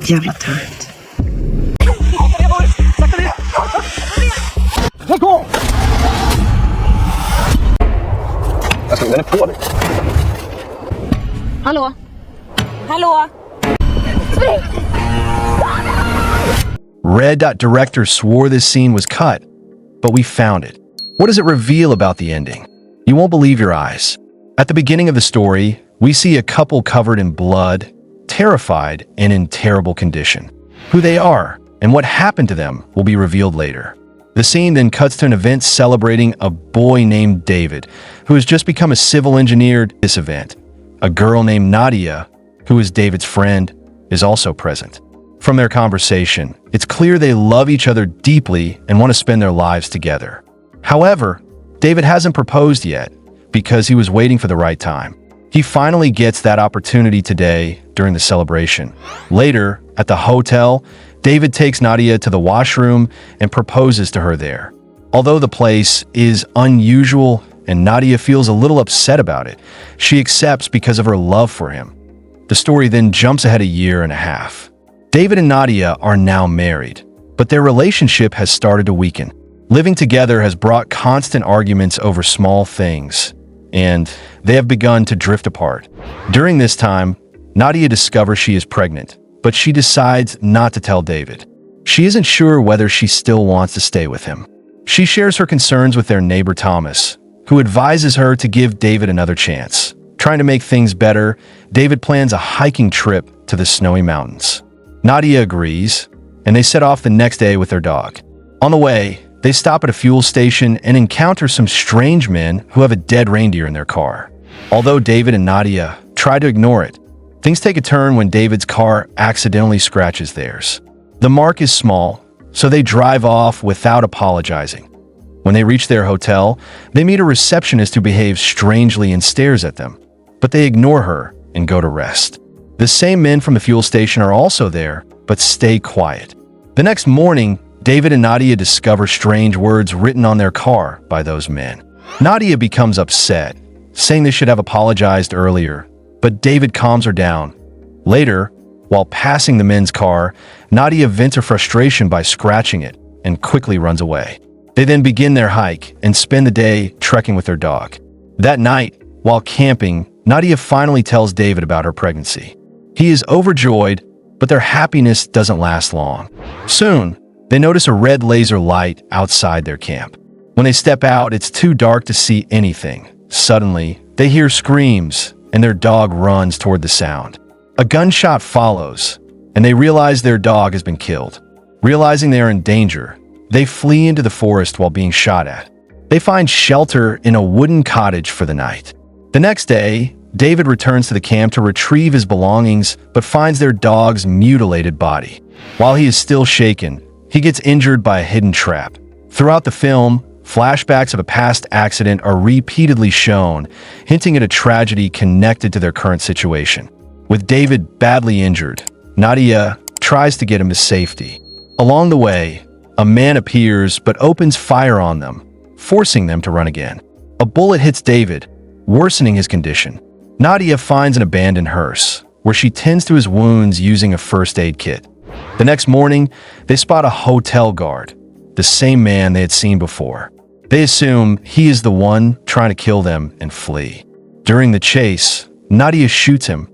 Jävla tönt. Jag slog den på dig. Hallå? Hallå? Röd director swore this scene was cut, but we found it. What does it reveal about the ending? You won't believe your eyes. At the beginning of the story, we see a couple covered in blood, terrified, and in terrible condition. Who they are and what happened to them will be revealed later. The scene then cuts to an event celebrating a boy named David, who has just become a civil engineer at this event. A girl named Nadja, who is David's friend, is also present. From their conversation, it's clear they love each other deeply and want to spend their lives together. However, David hasn't proposed yet because he was waiting for the right time. He finally gets that opportunity today during the celebration. Later, at the hotel, David takes Nadja to the washroom and proposes to her there. Although the place is unusual and Nadja feels a little upset about it, she accepts because of her love for him. The story then jumps ahead a year and a half. David and Nadja are now married, but their relationship has started to weaken. Living together has brought constant arguments over small things, and they have begun to drift apart. During this time, Nadja discovers she is pregnant, but she decides not to tell David. She isn't sure whether she still wants to stay with him. She shares her concerns with their neighbor Thomas, who advises her to give David another chance. Trying to make things better, David plans a hiking trip to the snowy mountains. Nadja agrees, and they set off the next day with their dog. On the way, they stop at a fuel station and encounter some strange men who have a dead reindeer in their car. Although David and Nadja try to ignore it, things take a turn when David's car accidentally scratches theirs. The mark is small, so they drive off without apologizing. When they reach their hotel, they meet a receptionist who behaves strangely and stares at them, but they ignore her and go to rest. The same men from the fuel station are also there, but stay quiet. The next morning, David and Nadja discover strange words written on their car by those men. Nadja becomes upset, saying they should have apologized earlier, but David calms her down. Later, while passing the men's car, Nadja vents her frustration by scratching it and quickly runs away. They then begin their hike and spend the day trekking with their dog. That night, while camping, Nadja finally tells David about her pregnancy. He is overjoyed, but their happiness doesn't last long. Soon, they notice a red laser light outside their camp. When they step out, it's too dark to see anything. Suddenly, they hear screams, and their dog runs toward the sound. A gunshot follows, and they realize their dog has been killed. Realizing they are in danger, they flee into the forest while being shot at. They find shelter in a wooden cottage for the night. The next day, David returns to the camp to retrieve his belongings, but finds their dog's mutilated body. While he is still shaken, he gets injured by a hidden trap. Throughout the film, flashbacks of a past accident are repeatedly shown, hinting at a tragedy connected to their current situation. With David badly injured, Nadja tries to get him to safety. Along the way, a man appears but opens fire on them, forcing them to run again. A bullet hits David, worsening his condition. Nadja finds an abandoned hearse, where she tends to his wounds using a first aid kit. The next morning, they spot a hotel guard, the same man they had seen before. They assume he is the one trying to kill them and flee. During the chase, Nadja shoots him,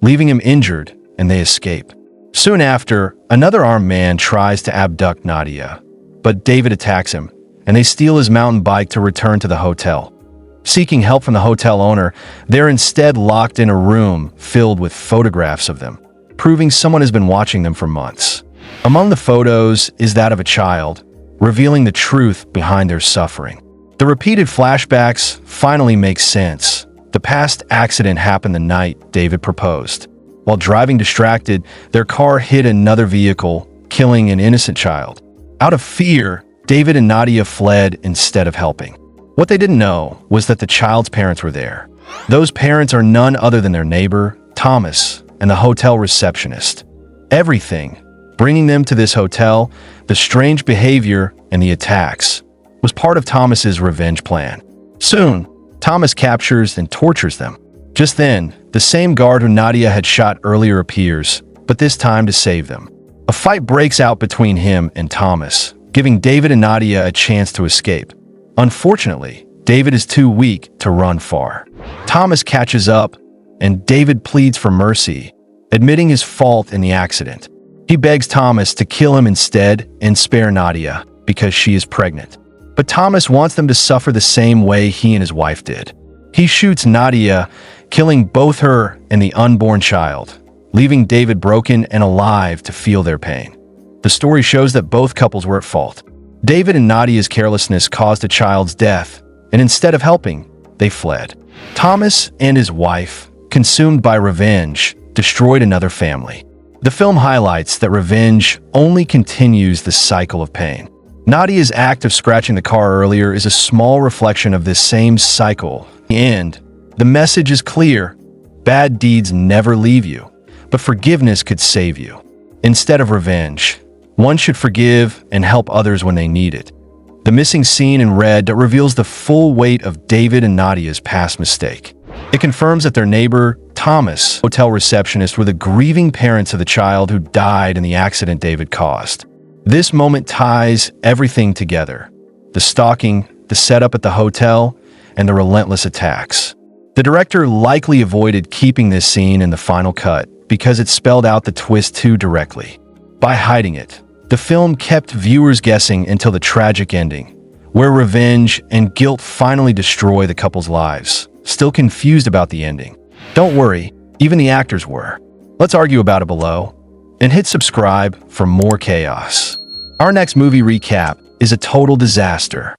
leaving him injured, and they escape. Soon after, another armed man tries to abduct Nadja, but David attacks him, and they steal his mountain bike to return to the hotel. Seeking help from the hotel owner, they're instead locked in a room filled with photographs of them, proving someone has been watching them for months. Among the photos is that of a child, revealing the truth behind their suffering. The repeated flashbacks finally make sense. The past accident happened the night David proposed. While driving distracted, their car hit another vehicle, killing an innocent child. Out of fear, David and Nadja fled instead of helping. What they didn't know was that the child's parents were there. Those parents are none other than their neighbor, Thomas, and the hotel receptionist. Everything, bringing them to this hotel, the strange behavior, and the attacks, was part of Thomas's revenge plan. Soon, Thomas captures and tortures them. Just then, the same guard who Nadja had shot earlier appears, but this time to save them. A fight breaks out between him and Thomas, giving David and Nadja a chance to escape. Unfortunately, David is too weak to run far. Thomas catches up, and David pleads for mercy, admitting his fault in the accident. He begs Thomas to kill him instead and spare Nadja because she is pregnant. But Thomas wants them to suffer the same way he and his wife did. He shoots Nadja, killing both her and the unborn child, leaving David broken and alive to feel their pain. The story shows that both couples were at fault. David and Nadja's carelessness caused a child's death, and instead of helping, they fled. Thomas and his wife, consumed by revenge, destroyed another family. The film highlights that revenge only continues the cycle of pain. Nadja's act of scratching the car earlier is a small reflection of this same cycle. And the message is clear: bad deeds never leave you, but forgiveness could save you. Instead of revenge, one should forgive and help others when they need it. The missing scene in red that reveals the full weight of David and Nadja's past mistake. It confirms that their neighbor, Thomas, hotel receptionist, were the grieving parents of the child who died in the accident David caused. This moment ties everything together: the stalking, the setup at the hotel, and the relentless attacks. The director likely avoided keeping this scene in the final cut because it spelled out the twist too directly. By hiding it, the film kept viewers guessing until the tragic ending, where revenge and guilt finally destroy the couple's lives. Still confused about the ending? Don't worry, even the actors were. Let's argue about it below, and hit subscribe for more chaos. Our next movie recap is a total disaster.